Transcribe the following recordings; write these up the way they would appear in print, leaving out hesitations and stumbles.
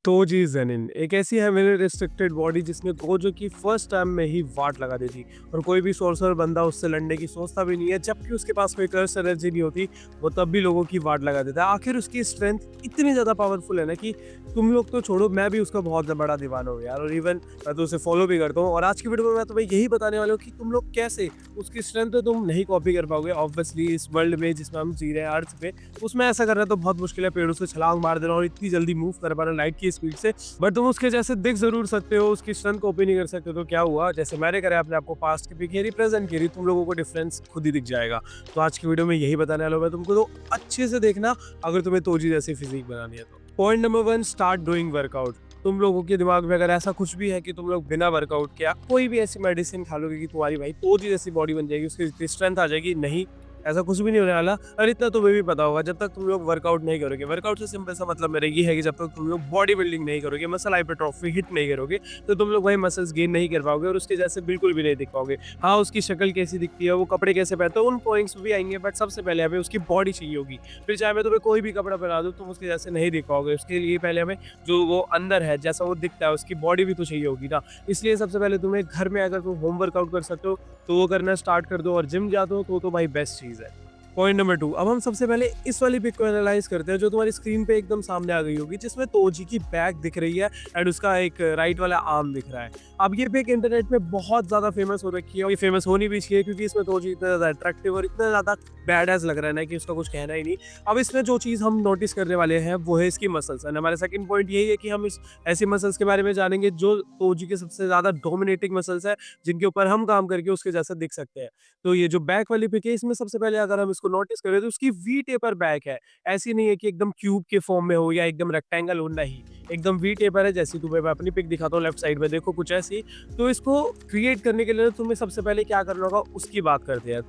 Toji Zenin एक ऐसी हेavily restricted body जिसमें गोजो की फर्स्ट टाइम में ही वाट लगा देती और कोई भी सोर्सर बंदा उससे लड़ने की सोचता भी नहीं है, जबकि उसके पास कोई कर्स एनर्जी नहीं होती। वो तब भी लोगों की वाट लगा देता है। आखिर उसकी स्ट्रेंथ इतनी ज़्यादा पावरफुल है ना कि तुम लोग तो छोड़ो, मैं भी उसका बहुत बड़ा दीवाना हूँ यार। और इवन मैं तो उसे फॉलो भी करता हूँ। और आज की वीडियो में मैं तुम्हें यही बताने वाला हूँ कि तुम लोग कैसे उसकी स्ट्रेंथ तो तुम नहीं कॉपी कर पाओगे ऑब्वियसली इस वर्ल्ड में जिसमें हम जी रहे हैं अर्थ पे। उसमें ऐसा करना तो बहुत मुश्किल है, पेड़ों से छलांग मार देना और इतनी जल्दी मूव कर पाना लाइट की स्पीड से। बट तुम उसके जैसे दिख जरूर सकते हो, उसकी स्ट्रेंथ कॉपी नहीं कर सकते। तो क्या हुआ, जैसे मैंने करा अपने आपको पास्ट की पिक खेरी प्रेजेंट खेरी, तुम लोगों को डिफरेंस खुद ही दिख जाएगा। तो आज की वीडियो में यही बताने वाला हूं मैं तुमको, तो अच्छे से देखना अगर तुम्हें तोजी जैसी फिजिक बनानी है तो। Point number 1, start doing workout. तुम लोगों के दिमाग में अगर ऐसा कुछ भी है कि तुम लोग बिना वर्कआउट किया कोई भी ऐसी मेडिसिन खा लोगे कि तुम्हारी भाई तोजी जैसी बॉडी बन जाएगी, उसकी स्ट्रेंथ आ जाएगी, नहीं, ऐसा कुछ भी नहीं होने वाला। और इतना तुम्हें भी पता होगा, जब तक तुम लोग वर्कआउट नहीं करोगे, वर्कआउट से सिंपल सा मतलब मेरा ये है कि जब तक तुम लोग बॉडी बिल्डिंग नहीं करोगे, मसल हाइपरट्रॉफी हिट नहीं करोगे, तो तुम लोग भाई मसल्स गेन नहीं कर पाओगे और उसके जैसे बिल्कुल भी नहीं दिख पाओगे। हाँ, उसकी शक्ल कैसी दिखती है, वो कपड़े कैसे पहनते हैं, उन पॉइंट्स भी आएंगे, बट सबसे पहले हमें उसकी बॉडी चाहिए होगी। फिर चाहे मैं तुम्हें कोई भी कपड़ा पहना दूँ, तुम उसके जैसे नहीं दिख पाओगे। उसके लिए पहले हमें जो वो अंदर है, जैसा वो दिखता है, उसकी बॉडी भी तो चाहिए होगी ना। इसलिए सबसे पहले तुम्हें घर में अगर तुम होम वर्कआउट कर सकते हो तो वो करना स्टार्ट कर दो, और जिम जाते हो तो भाई बेस्ट चीज़ है। पॉइंट नंबर 2, अब हम सबसे पहले इस वाली पिक को एनालाइज करते हैं जो तुम्हारी स्क्रीन पे एकदम सामने आ गई होगी, जिसमें तोजी की बैक दिख रही है एंड उसका एक राइट वाला आर्म दिख रहा है। अब ये पिक इंटरनेट पे बहुत ज्यादा फेमस हो रखी है और ये फेमस होनी भी चाहिए, क्योंकि इसमें तोजी इतना ज्यादा अट्रैक्टिव और इतना ज्यादा बैडएस लग रहा है ना कि उसका कुछ कहना ही नहीं। अब इसमें जो चीज हम नोटिस करने वाले हैं वो है इसकी मसल्स। एंड हमारा सेकंड पॉइंट यही है कि हम इस ऐसी मसल्स के बारे में जानेंगे जो तोजी के सबसे ज्यादा डोमिनेटिंग मसल्स है, जिनके ऊपर हम काम करके उसके जैसा दिख सकते हैं। तो ये जो बैक वाली पिक है, इसमें सबसे पहले अगर हम इसको नोटिस करें तो उसकी वी टेपर बैक है। ऐसी नहीं है कि एकदम क्यूब के फॉर्म में हो या एकदम रेक्टेंगल हो, नहीं, एकदम वी टेपर है। जैसी तुम्हें मैं अपनी पिक दिखाता हूँ लेफ्ट साइड में, देखो कुछ ऐसी। तो इसको क्रिएट करने के लिए तुम्हें सबसे पहले क्या करना होगा उसकी बात करते हैं।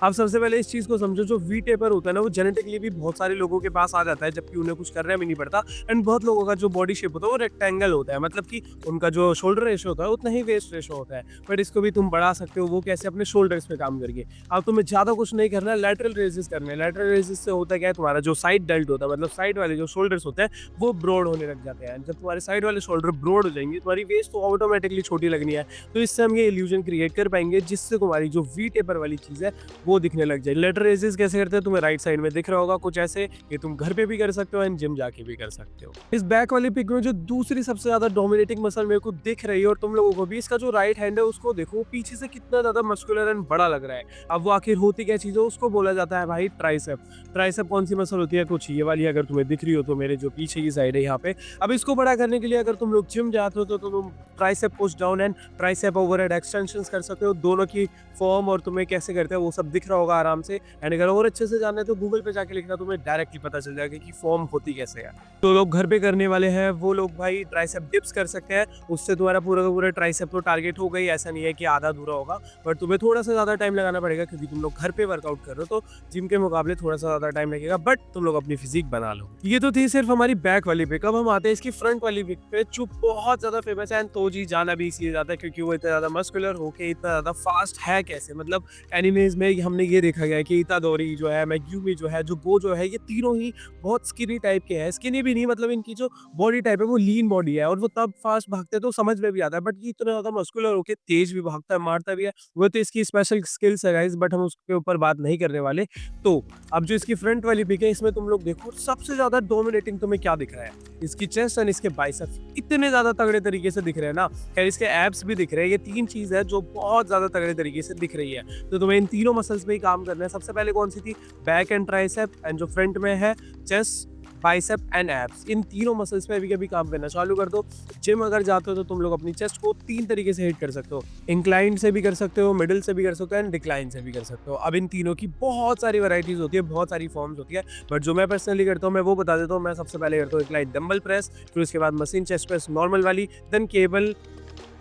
आप सबसे पहले इस चीज को समझो, जो वी टेपर होता है ना, वो जेनेटिकली भी बहुत सारे लोगों के पास आ जाता है, जबकि उन्हें कुछ करना भी नहीं पड़ता। एंड बहुत लोगों का जो बॉडी शेप होता है वो रेक्टेंगल होता है, मतलब कि उनका जो शोल्डर रेशो होता है उतना ही वेस्ट रेशो होता है। बट इसको भी तुम बढ़ा सकते हो, वो कैसे, अपने शोल्डर्स पे काम करके। अब तुम्हें ज्यादा कुछ नहीं करना, लैटरल रेजेस करने हैं। लैटरल रेजेस से होता क्या है, तुम्हारा जो साइड डेल्ट होता है, मतलब साइड वाले जो शोल्डर्स होते हैं वो ब्रॉड होने लग जाते हैं। जब तुम्हारे साइड वाले शोल्डर ब्रॉड हो जाएंगे, तुम्हारी वेस्ट तो ऑटोमेटिकली छोटी लगनी है। तो इससे हम ये इल्यूजन क्रिएट कर पाएंगे जिससे तुम्हारी जो वी टेपर वाली चीज है वो दिखने लग जाए। लेटर रेजेस कैसे करते हैं, तुम्हें राइट साइड में दिख रहा होगा कुछ ऐसे। ये तुम घर पे भी कर सकते हो एंड जिम जाके भी कर सकते हो। इस बैक वाली पिक में जो दूसरी सबसे ज्यादा डोमिनेटिंग मसल मेरे को दिख रही है, और तुम लोगों को भी, इसका जो राइट हैंड है उसको देखो पीछे से कितना ज्यादा मस्कुलर एंड बड़ा लग रहा है। अब वो आखिर होती क्या चीज है, उसको बोला जाता है भाई ट्राइसेप। ट्राइसेप कौन सी मसल होती है, कुछ ये वाली अगर तुम्हें दिख रही हो तो मेरे जो पीछे की साइड है यहाँ पे। अब इसको बड़ा करने के लिए अगर तुम लोग जिम जाते हो तो तुम tricep push down and tricep overhead extensions कर सकते हो। दोनों की फॉर्म और तुम्हें कैसे करते हैं वो सब दिख रहा होगा आराम से। एंड अगर और अच्छे से जानना है तो गूगल पे जाके लिखना, तुम्हें डायरेक्टली पता चल जाएगा कि फॉर्म होती कैसे है। तो लोग घर पे करने वाले हैं वो लोग भाई ट्राइसेप डिप्स कर सकते हैं, उससे तुम्हारा पूरा का पूरा ट्राइसेप तो टारगेट हो गई। ऐसा नहीं है कि आधा अधूरा होगा, बट तुम्हें थोड़ा सा ज्यादा टाइम लगाना पड़ेगा, क्योंकि तुम लोग घर पे वर्कआउट कर रहे हो, तो जिम के मुकाबले थोड़ा सा ज्यादा टाइम लगेगा, बट तुम लोग अपनी फिजिक बना लो। ये तो थी सिर्फ हमारी बैक वाली पिक। अब हम आते हैं इसकी फ्रंट वाली पिक पे, जो बहुत ज्यादा फेमस है। तोजी जाना भी इसलिए जाता है क्योंकि वो इतना ज्यादा मस्कुलर होके इतना ज्यादा फास्ट है कैसे। मतलब एनिमेज में हमने ये देखा गया है कि इतादोरी जो है, मैग्यूमी जो है, जो गोजो है, ये तीनों ही बहुत स्किनी टाइप के हैं। स्किनी भी नहीं, मतलब इनकी जो बॉडी टाइप है वो लीन बॉडी है, और वो तब फास्ट भागते हैं तो समझ में भी आता है। बट ये इतना ज्यादा मस्कुलर होके तेज भी भागता है, मारता भी है, वो तो इसकी स्पेशल स्किल्स है गाइस, बट हम उसके ऊपर बात नहीं करने वाले। तो अब जो इसकी फ्रंट वाली पिक है, इसमें तुम लोग देखो सबसे ज्यादा डोमिनेटिंग तुम्हें क्या दिख रहा है, इसकी चेस्ट एंड इसके बाइसेप्स इतने ज्यादा तगड़े तरीके से दिख रहे हैं ना। खैर इसके एब्स भी दिख रहे हैं। ये तीन चीज है जो बहुत ज्यादा तगड़े तरीके से दिख रही है। तो तुम्हें इन तीनों मसल्स पे ही काम करना है। सबसे पहले कौन सी थी, बैक एंड ट्राइसेप, एंड जो फ्रंट में है चेस्ट, बाइसेप एंड एब्स। इन तीनों मसल्स पे अभी काम करना चालू कर दो। जिम अगर जाते हो तो तुम लोग अपनी चेस्ट को तीन तरीके से हिट कर सकते हो, इंक्लाइन से भी कर सकते हो, मिडिल से भी कर सकते हो एंड डिक्लाइन से भी कर सकते हो। अब इन तीनों की बहुत सारी वैरायटीज होती है, बहुत सारी फॉर्म्स होती है, बट जो मैं पर्सनली करता हूँ मैं वो बता देता हूँ। मैं सबसे पहले करता हूँ इंक्लाइन डंबल प्रेस, फिर उसके बाद मशीन चेस्ट प्रेस नॉर्मल वाली, देन केबल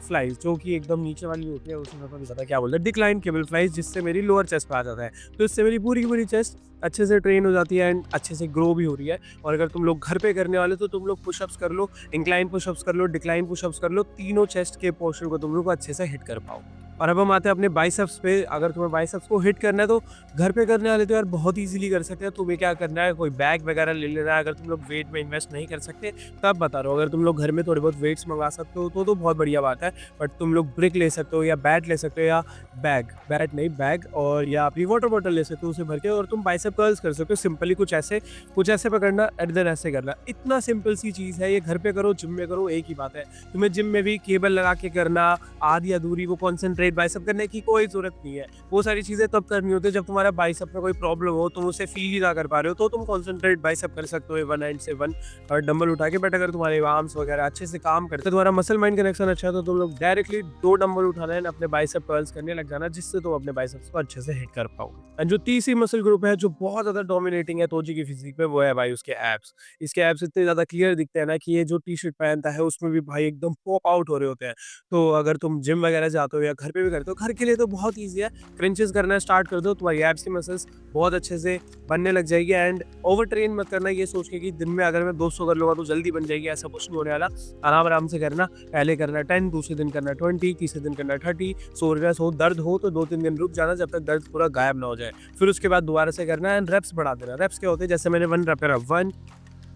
फ्लाइज जो कि एकदम नीचे वाली होती है, उसमें तो नहीं पता क्या बोलते हैं, डिक्लाइन केबल फ्लाइज, जिससे मेरी लोअर चेस्ट पे आ जाता है। तो इससे मेरी पूरी की पूरी चेस्ट अच्छे से ट्रेन हो जाती है एंड अच्छे से ग्रो भी हो रही है। और अगर तुम लोग घर पे करने वाले तो तुम लोग पुशअप्स कर लो, इंक्लाइन पुशअप्स कर लो, डिक्लाइन पुशअप्स कर लो, तीनों चेस्ट के पोर्शन को तुम लोग अच्छे से हिट कर पाओ। और अब हम आते हैं अपने बाइसेप्स पे। अगर तुम्हें बाइसेप्स को हिट करना है तो घर पे करने वाले तो यार बहुत ईज़िली कर सकते हैं। तुम्हें क्या करना है, कोई बैग वगैरह ले लेना है। अगर तुम लोग वेट में इन्वेस्ट नहीं कर सकते तब बता रहा हूँ, अगर तुम लोग घर में थोड़े बहुत वेट्स मँगा सकते हो तो बहुत बढ़िया बात है। बट तुम लोग ब्रिक ले सकते हो या बैट ले सकते हो या बैट नहीं बैग, और या अपनी वाटर बॉटल ले सकते हो उसे भर के, और तुम बाइसेप कर्ल्स कर सकते हो सिंपली। कुछ ऐसे पकड़ना, एट देन ऐसे करना। इतना सिंपल सी चीज़ है ये, घर पे करो जिम में करो एक ही बात है। तुम्हें जिम में भी केबल लगा के करना, आधी अधूरी वो कॉन्सेंट्रेट बाइसेप करने की कोई ज़रूरत नहीं है। वो सारी चीज़ें तब करनी होती है जब तुम्हारा बाइसेप में कोई प्रॉब्लम हो, तुम उसे फील ही ना कर पा रहे हो, तो तुम कॉन्सेंट्रेट बाइसेप कर सकते हो वन हैंड से वन डंबल उठा के। बट अगर तुम्हारे आर्म्स वगैरह अच्छे से काम करते हैं, तुम्हारा मसल माइंड कनेक्शन अच्छा है, तो तुम लोग डायरेक्टली 2 डंबल उठाना है, अपने बाइसेप कर्ल्स करने लग जाना, जिससे तुम अपने बाइसेप्स को अच्छे से हिट कर पाओगे। एंड जो तीसरी मसल ग्रुप है जो बहुत ज़्यादा डोमिनेटिंग है तोजी की फिजिक पे, वो है भाई उसके एब्स। इसके एब्स इतने ज़्यादा क्लियर दिखते हैं ना कि ये जो टी-शर्ट पहनता है उसमें भी भाई एकदम पॉप आउट हो रहे होते हैं। तो अगर तुम जिम वगैरह जाते हो या घर पे भी करते हो, घर के लिए तो बहुत ईज़ी है। क्रंचेस करना स्टार्ट कर दो, तुम्हारी एब्स की मसल्स बहुत अच्छे से बनने लग जाएगी। एंड ओवर ट्रेन मत करना ये सोच के कि दिन में अगर मैं 200 कर लूँगा तो जल्दी बन जाएगी, ऐसा कुछ नहीं होने वाला। आराम-आराम से करना, पहले करना 10, दूसरे दिन करना 20, तीसरे दिन करना 30। सोरनेस हो, दर्द हो तो 2-3 दिन रुक जाना जब तक दर्द पूरा गायब ना हो जाए। फिर उसके बाद दोबारा से करना है एंड रेप्स बढ़ा देना। रेप्स क्या होते हैं, जैसे मैंने 1 रेप करा, 1,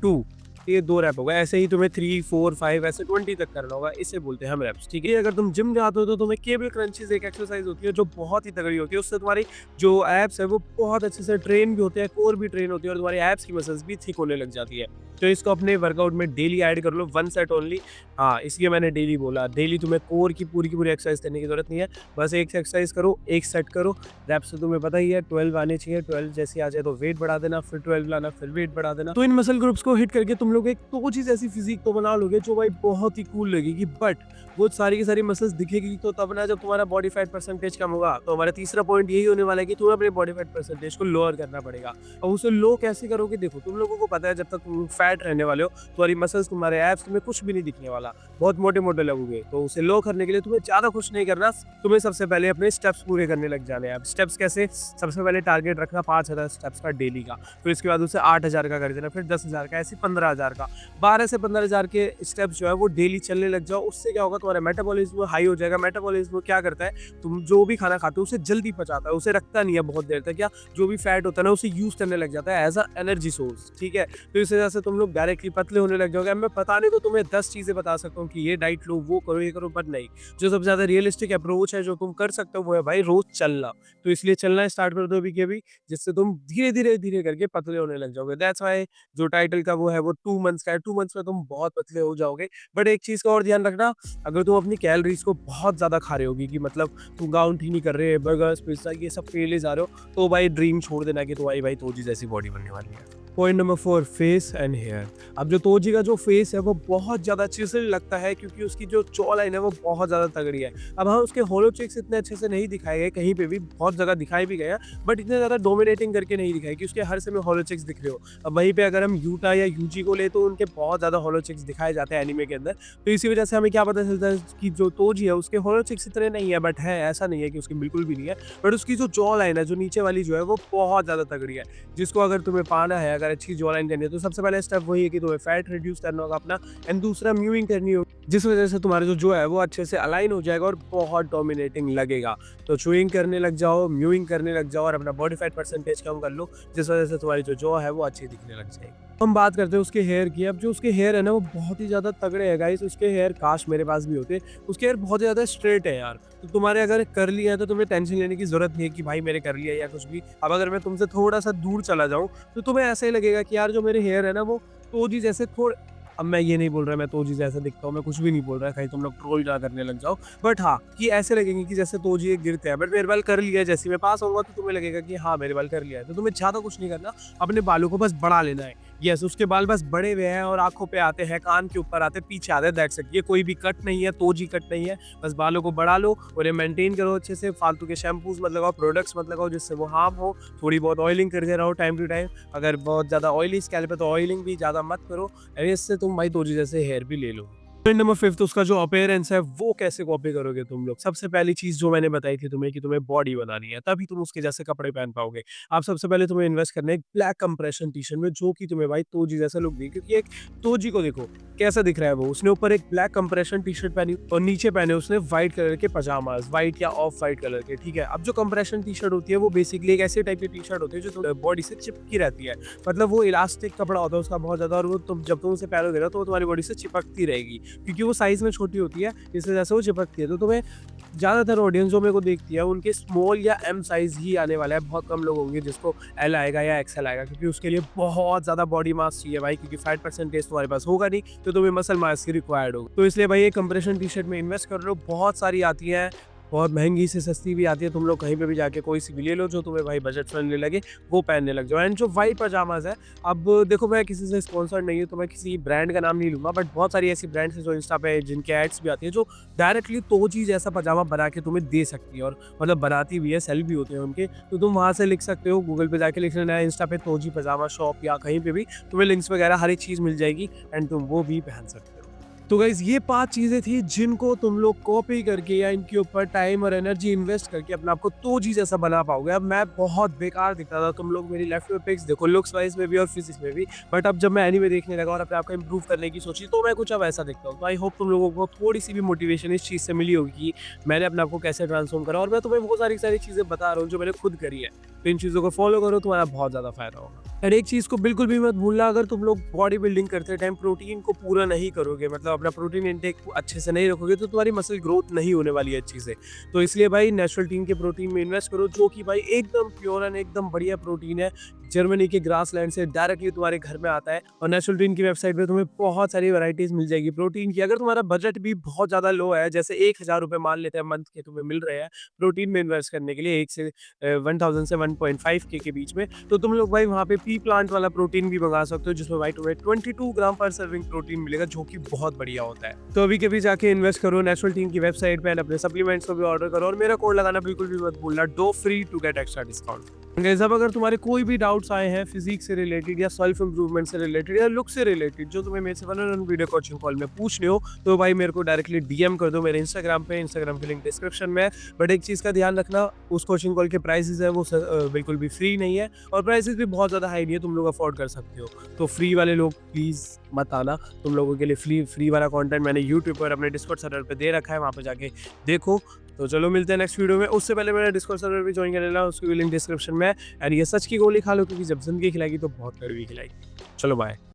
2, ये 2 रैप हो गए। ऐसे ही तुम्हें 3, 4, 5 ऐसे 20 तक करना होगा, इसे बोलते हैं हम रैप्स, ठीक है। अगर तुम जिम जाते हो तो तुम्हें केबल क्रंचेस एक एक्सरसाइज होती है जो बहुत ही तगड़ी होती है। उससे तुम्हारी जो एब्स है वो बहुत अच्छे से ट्रेन भी होते हैं, कोर भी ट्रेन होती है, और तुम्हारी एब्स की मसल्स भी थिक होने लग जाती है। तो इसको अपने वर्कआउट में डेली ऐड कर लो, 1 सेट ओनली। हाँ, इसलिए मैंने डेली बोला। डेली तुम्हें कोर की पूरी एक्सरसाइज करने की जरूरत नहीं है, बस एक एक्सरसाइज करो, एक सेट करो। रैप्स तो तुम्हें पता ही है 12 आने चाहिए, 12 जैसे आ जाए तो वेट बढ़ा देना, फिर 12 लाना, फिर वेट बढ़ा देना। तो इन मसल ग्रुप्स को हिट करके तुम लोग एक तो चीज ऐसी फिजिक तो बना लोगे जो भाई बहुत ही कूल लगेगी। बट वो सारी की सारी मसल्स दिखेगी तो तब ना जब तुम्हारा बॉडी फैट परसेंटेज कम होगा। तो हमारा तीसरा पॉइंट यही होने वाला है कि तुम्हें अपने बॉडी फैट परसेंटेज को लोअर करना पड़ेगा। और उसे लो कैसे करोगे, देखो तुम लोगों को पता है जब तक तुम फैट रहने वाले हो तुम्हारी मसल्स, तुम्हारे एब्स, तुम्हें कुछ भी नहीं दिखने वाला, बहुत मोटे मोटे लगोगे। तो उसे लो करने के लिए तुम्हें ज्यादा कुछ नहीं करना, तुम्हें सबसे पहले अपने स्टेप्स पूरे करने लग जाने हैं। स्टेप्स कैसे, सबसे पहले टारगेट रखना 5000 स्टेप्स का डेली का, फिर इसके बाद उसे 8000 का कर देना, फिर 10,000 का, ऐसे 15,000 का। 12 से 15,000 के स्टेप्स जो है वो डेली चलने लग जाओ। उससे क्या होगा, तुम्हारा मेटाबॉलिज्म हाई हो जाएगा। मेटाबॉलिज्म क्या करता है, तुम जो भी खाना खाते हो उसे जल्दी पचाता है, उसे रखता नहीं है बहुत देर तक, या जो भी फैट होता है ना उसे यूज करने लग जाता है एज अ एनर्जी सोर्स, ठीक है। तो इस वजह से तुम लोग डायरेक्टली पतले होने लग जाओगे। मैं बताने तो तुम्हें 10 चीजें बता सकता हूँ कि ये डाइट लो, वो करो, ये करो, बट नहीं, जो सबसे ज्यादा रियलिस्टिक अप्रोच है जो तुम कर सकते हो वो है भाई रोज चलना। तो इसलिए चलना स्टार्ट कर दो अभी के अभी, जिससे तुम धीरे करके पतले होने लग जाओगे। दैट्स व्हाई जो टाइटल का वो है वो 2 मंथ्स का है। 2 मंथ्स में तुम बहुत पतले हो जाओगे। बट एक चीज का और ध्यान रखना, अगर तुम अपनी कैलोरीज को बहुत ज्यादा खा रहे होगी, कि मतलब तुम गाउंट ही नहीं कर रहे, बर्गर्स पिज्जा ये सब पे ले जा रहे हो, तो भाई ड्रीम छोड़ देना कि तुम्हारी भाई तोजी जैसी बॉडी बनने वाली है। Point number 4, face and hair. अब जो तोजी का जो फेस है वो बहुत ज़्यादा चिसल लगता है क्योंकि उसकी जो जॉ लाइन है वो बहुत ज़्यादा तगड़ी है। अब हाँ, उसके होलो चेक्स इतने अच्छे से नहीं दिखाए गए, कहीं पे भी बहुत जगह दिखाए भी गए हैं, बट इतने ज़्यादा डोमिनेटिंग करके नहीं दिखाए कि उसके हर समय होलो चेक्स दिख रहे हो। अब वहीं पे अगर हम यूटा या यूजी को ले तो उनके बहुत ज़्यादा होलो चेक्स दिखाए जाते हैं एनीमे के अंदर। तो इसी वजह से हमें क्या पता चलता है कि जो तोजी है उसके होलो चेक्स इतने नहीं है, बट है, ऐसा नहीं है कि उसके बिल्कुल भी नहीं है। बट उसकी जो जॉ लाइन है, जो नीचे वाली जो है वो बहुत ज़्यादा तगड़ी है, जिसको अगर तुम्हें पाना है, अगर अच्छी जॉ लाइन करनी है, तो सबसे पहले स्टेप वही है कि तुम्हें फैट रिड्यूस करना होगा अपना, एंड दूसरा म्यूइंग करनी होगी, जिस वजह से तुम्हारा जो है वो अच्छे से अलाइन हो जाएगा और बहुत डोमिनेटिंग लगेगा। तो चूइंग करने लग जाओ, म्यूइंग करने लग जाओ और अपना बॉडी फैट परसेंटेज कम कर लो, जिस वजह से तुम्हारी जो जॉ है वो अच्छी दिखने लग जाएगी। हम बात करते हैं उसके हेयर की। अब जो उसके हेयर है ना वो बहुत ही ज़्यादा तगड़े है गाइस। उसके हेयर काश मेरे पास भी होते। उसके हेयर बहुत ज़्यादा स्ट्रेट है यार। तो तुम्हारे अगर कर्ली है तो तुम्हें टेंशन लेने की जरूरत नहीं है कि भाई मेरे कर्ली है या कुछ भी। अब अगर मैं तुमसे थोड़ा सा दूर चला जाऊँ तो तुम्हें ऐसा ही लगेगा कि यार जो मेरे हेयर है ना वो तोजी जैसे थोड़े, अब मैं ये नहीं बोल रहा मैं तोजी जैसे दिखता हूँ, मैं कुछ भी नहीं बोल रहा, कहीं तुम लोग ट्रोल ना करने लग जाओ। बट हाँ, कि ऐसे लगेंगे कि जैसे तोजी एक गिरते हैं, बट मेरे बाल कर लिया है। जैसे मैं पास होऊंगा तो तुम्हें लगेगा कि हाँ मेरे बाल कर लिया है। तो तुम्हें ज़्यादा कुछ नहीं करना, अपने बालों को बस बढ़ा लेना है। यस, उसके बाल बस बड़े हुए हैं और आंखों पे आते हैं, कान के ऊपर आते हैं, पीछे आते हैं, दैट्स इट। ये कोई भी कट नहीं है, तोजी कट नहीं है। बस बालों को बढ़ा लो और ये मेंटेन करो अच्छे से। फालतू के शैम्पूज मत लगाओ, प्रोडक्ट्स मत लगाओ जिससे वो हार्म हो। थोड़ी बहुत ऑयलिंग करते रहो टाइम टू टाइम। अगर बहुत ज़्यादा ऑयली स्कैल्प है तो ऑयलिंग भी ज़्यादा मत करो, इससे तुम भाई तोजी जैसे हेयर भी ले लो। पॉइंट नंबर 5 उसका जो अपीयरेंस है वो कैसे कॉपी करोगे तुम लोग? सबसे पहली चीज़ जो मैंने बताई थी तुम्हें कि तुम्हें बॉडी बनानी है, तभी तुम उसके जैसे कपड़े पहन पाओगे। आप सबसे पहले तुम्हें इन्वेस्ट करना है एक ब्लैक कंप्रेशन टी-शर्ट में जो कि तुम्हें भाई तोजी जैसा लुक देगी, क्योंकि एक तोजी को देखो कैसा दिख रहा है वो। उसने ऊपर एक ब्लैक कंप्रेशन टी-शर्ट पहनी और नीचे पहने उसने व्हाइट कलर के पजामास, व्हाइट या ऑफ व्हाइट कलर के, ठीक है? अब जो कंप्रेशन टी-शर्ट होती है वो बेसिकली एक ऐसे टाइप की टी-शर्ट होती है जो बॉडी से चिपकी रहती है। मतलब वो इलास्टिक कपड़ा होता है उसका बहुत ज़्यादा, और वो तुम जब तुम उसे पहनोगे ना तो वो तुम्हारी बॉडी से चिपकती रहेगी, क्योंकि वो साइज़ में छोटी होती है, इस वजह से वो चिपकती है। तो तुम्हें ज़्यादातर ऑडियंस जो मेरे को देखती है उनके स्मॉल या एम साइज़ ही आने वाला है। बहुत कम लोग होंगे जिसको एल आएगा या एक्सएल आएगा, क्योंकि उसके लिए बहुत ज़्यादा बॉडी मास चाहिए भाई, क्योंकि फैट परसेंटेज तुम्हारे पास होगा नहीं, तो तुम्हें मसल मास की रिक्वायर्ड होगा। तो इसलिए भाई ये कंप्रेशन टी-शर्ट में इन्वेस्ट कर लो, बहुत सारी आती हैं, बहुत महंगी से सस्ती भी आती है। तुम लोग कहीं पे भी जाके कोई सी भी ले लो जो तुम्हें भाई बजट फ्रेंडली लगे, वो पहनने लग जाओ। एंड जो व्हाइट पजामाज है, अब देखो मैं किसी से स्पॉन्सर्ड नहीं हूँ तो मैं किसी ब्रांड का नाम नहीं लूँगा, बट बहुत सारी ऐसी ब्रांड्स हैं जो इंस्टा पे जिनके एड्स भी आती है, जो डायरेक्टली तोजी जैसा पजामा बना के तुम्हें दे सकती है, और मतलब बनाती भी है, सेल भी होते हैं उनके। तो तुम वहाँ से लिख सकते हो, गूगल पे जाके लिख लेना है इंस्टा पे तोजी पजामा शॉप, या कहीं पे भी तुम्हें लिंक्स वगैरह हर एक चीज़ मिल जाएगी एंड तुम वो भी पहन सकते हो। तो गाइज़ ये 5 चीज़ें थी जिनको तुम लोग कॉपी करके या इनके ऊपर टाइम और एनर्जी इन्वेस्ट करके अपने आप को तोजी जैसा बना पाओगे। अब मैं बहुत बेकार दिखता था, तुम लोग मेरी लेफ्ट में पिक्स देखो, लुक्स वाइज में भी और फिजिक्स में भी, बट अब जब मैं एनीमे देखने लगा और अपने आप को इम्प्रूव करने की सोची, तो मैं कुछ अब ऐसा दिखता हूँ। तो आई होप तुम लोगों को थोड़ी सी भी मोटिवेशन इस चीज़ से मिली होगी कि मैंने अपने आप को कैसे ट्रांसफॉर्म करा, और मैं तुम्हें वो सारी चीज़ें बता रहा हूँ जो मैंने खुद करी है। तो इन चीज़ों को फॉलो करो, तुम्हारा बहुत ज़्यादा फायदा होगा। और एक चीज़ को बिल्कुल भी मत भूलना, अगर तुम लोग बॉडी बिल्डिंग करते टाइम प्रोटीन को पूरा नहीं करोगे, मतलब अपना प्रोटीन इंटेक अच्छे से नहीं रखोगे, तो तुम्हारी मसल ग्रोथ नहीं होने वाली है अच्छी से। तो इसलिए भाई नेचुरल टीम के प्रोटीन में इन्वेस्ट करो, जो कि भाई एकदम प्योर एंड एकदम बढ़िया प्रोटीन है, जर्मनी के ग्रासलैंड से डायरेक्टली तुम्हारे घर में आता है। और नेचुरल टीम की वेबसाइट पे तुम्हें बहुत सारी वैरायटीज मिल जाएगी प्रोटीन की। अगर तुम्हारा बजट भी बहुत ज़्यादा लो है, जैसे 1000 रुपये मान लेते हैं मंथ के तुम्हें मिल रहे हैं प्रोटीन में इन्वेस्ट करने के लिए, 1000 से 1.5 के बीच में, तो तुम लोग भाई वहाँ पे पी प्लांट वाला प्रोटीन भी मंगा सकते हो, जिसमें भाई तुम्हें 22 ग्राम पर सर्विंग प्रोटीन मिलेगा, जो कि बहुत बढ़िया होता है। तो अभी कभी जाके इन्वेस्ट करो नेचुरल टीम की वेबसाइट पे, अपने सप्लीमेंट्स को भी ऑर्डर करो, और मेरा कोड लगाना बिल्कुल भी मत भूलना, do free to get extra discount. Guys अब अगर तुम्हारे कोई भी डाउट्स आए हैं फिजिक्स से रिलेटेड या सेल्फ इंप्रूवमेंट से रिलेटेड या लुक से रिलेटेड, जो तुम्हें मेरे से one on one video coaching call में पूछने हो, तो भाई मेरे को डायरेक्टली डीएम कर दो मेरे इंस्टाग्राम पे, इंस्टाग्राम की लिंक डिस्क्रिप्शन में है। बट एक चीज़ का ध्यान रखना, उस कोचिंग कॉल के प्राइसेस है वो बिल्कुल भी फ्री नहीं है, और प्राइसेस भी बहुत ज़्यादा हाई नहीं है, तुम लोग अफोर्ड कर सकते हो। तो फ्री वाले लोग प्लीज़ मत आना, तुम लोगों के लिए फ्री वाला कंटेंट मैंने यूट्यूब पर अपने डिस्कॉर्ड सर्वर पे दे रखा है, वहाँ पे जाके देखो। तो चलो मिलते हैं नेक्स्ट वीडियो में। उससे पहले मेरा डिस्कॉर्ड सर्वर भी ज्वाइन कर लेना, उसकी भी लिंक डिस्क्रिप्शन में है। एंड ये सच की गोली खा लो, क्योंकि जब जिंदगी खिलाएगी तो बहुत कड़वी खिलाएगी। चलो बाय।